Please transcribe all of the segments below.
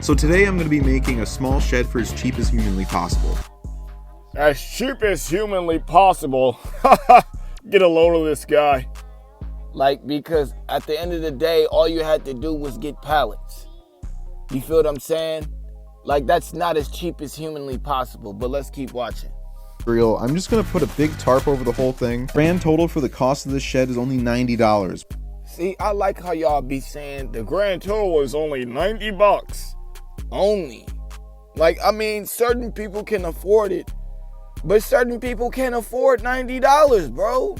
So today I'm going to be making a small shed for as cheap as humanly possible. As cheap as humanly possible? Get a load of this guy. Like, because at the end of the day, all you had to do was get pallets. You feel what I'm saying? Like, that's not as cheap as humanly possible, but let's keep watching. I'm just going to put a big tarp over the whole thing. Grand total for the cost of this shed is only $90. See, I like how y'all be saying The grand total is only $90. only. Like, I mean, certain people can afford it, but certain people can't afford $90, bro.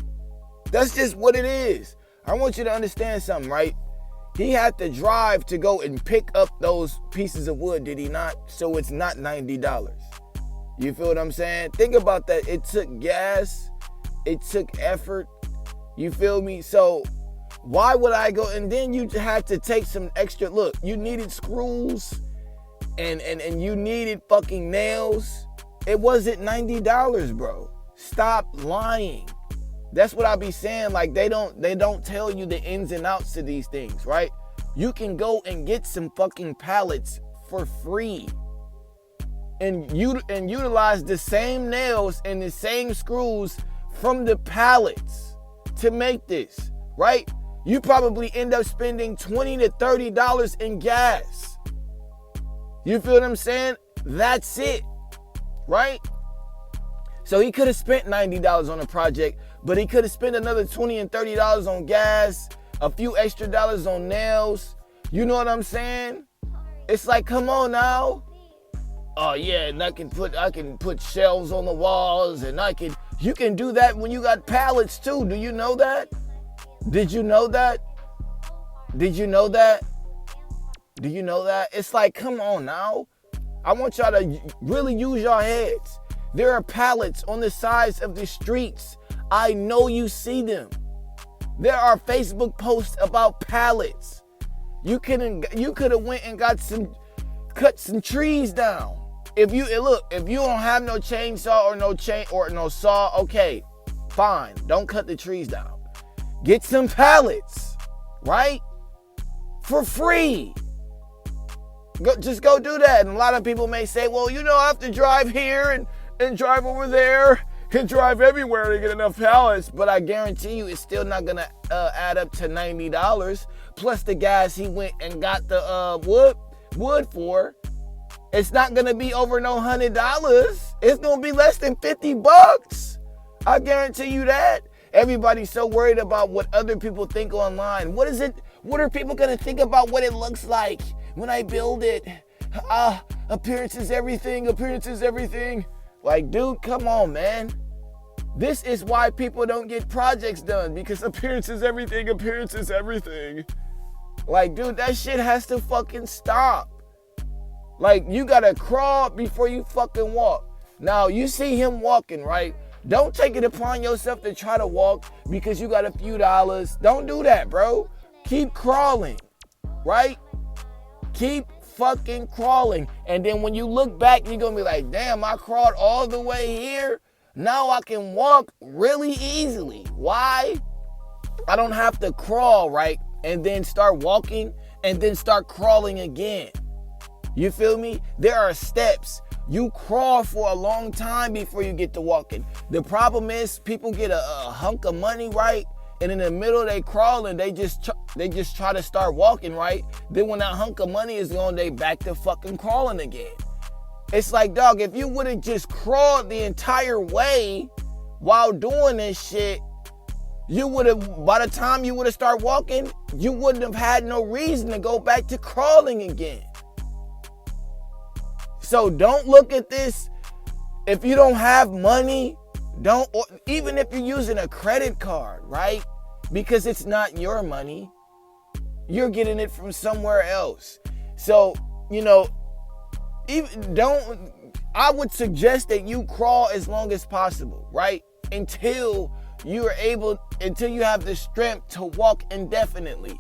That's just what it is. I want you to understand something, right? He had to drive to go and pick up those pieces of wood, did he not? So it's not $90. You feel what I'm saying? Think about that. It took gas. It took effort. You feel me? So why would I go? And then you had to take some extra. Look, you needed screws and you needed fucking nails. It wasn't $90, bro. Stop lying. That's what I be saying. Like, they don't tell you the ins and outs of these things, right? You can go and get some fucking pallets for free and utilize the same nails and the same screws from the pallets to make this, right? You probably end up spending $20 to $30 in gas. You feel what I'm saying? That's it, right? So he could have spent $90 on a project, but he could have spent another $20 and $30 on gas, a few extra dollars on nails. You know what I'm saying? It's like, come on now. Oh yeah, and I can put shelves on the walls, and you can do that when you got pallets too. Do you know that? Did you know that? Did you know that? Do you know that? It's like, come on now. I want y'all to really use your heads. There are pallets on the sides of the streets. I know you see them. There are Facebook posts about pallets. You could have went and cut some trees down. If you don't have no chainsaw or no saw, okay, fine. Don't cut the trees down. Get some pallets, right? For free. Just go do that. And a lot of people may say, well, I have to drive here and drive over there and drive everywhere to get enough pallets. But I guarantee you it's still not going to add up to $90. Plus the gas he went and got the wood for. It's not going to be over no $100. It's going to be less than $50. I guarantee you that. Everybody's so worried about what other people think online. What are people going to think about what it looks like when I build it? Appearance is everything. Appearance is everything. Like, dude, come on, man. This is why people don't get projects done, because appearance is everything. Appearance is everything. Like, dude, that shit has to fucking stop. Like, you gotta crawl before you fucking walk. Now, you see him walking, right? Don't take it upon yourself to try to walk because you got a few dollars. Don't do that, bro. Keep crawling, right? Keep fucking crawling. And then when you look back, you're gonna be like, damn, I crawled all the way here. Now I can walk really easily. Why? I don't have to crawl, right? And then start walking and then start crawling again. You feel me? There are steps. You crawl for a long time before you get to walking. The problem is people get a hunk of money, right? And in the middle they crawl and they just try to start walking, right? Then when that hunk of money is gone, they back to fucking crawling again. It's like, dog, if you would have just crawled the entire way while doing this shit, by the time you would have started walking, you wouldn't have had no reason to go back to crawling again. So don't look at this. If you don't have money, even if you're using a credit card, right? Because it's not your money. You're getting it from somewhere else. So, I would suggest that you crawl as long as possible, right? Until you have the strength to walk indefinitely.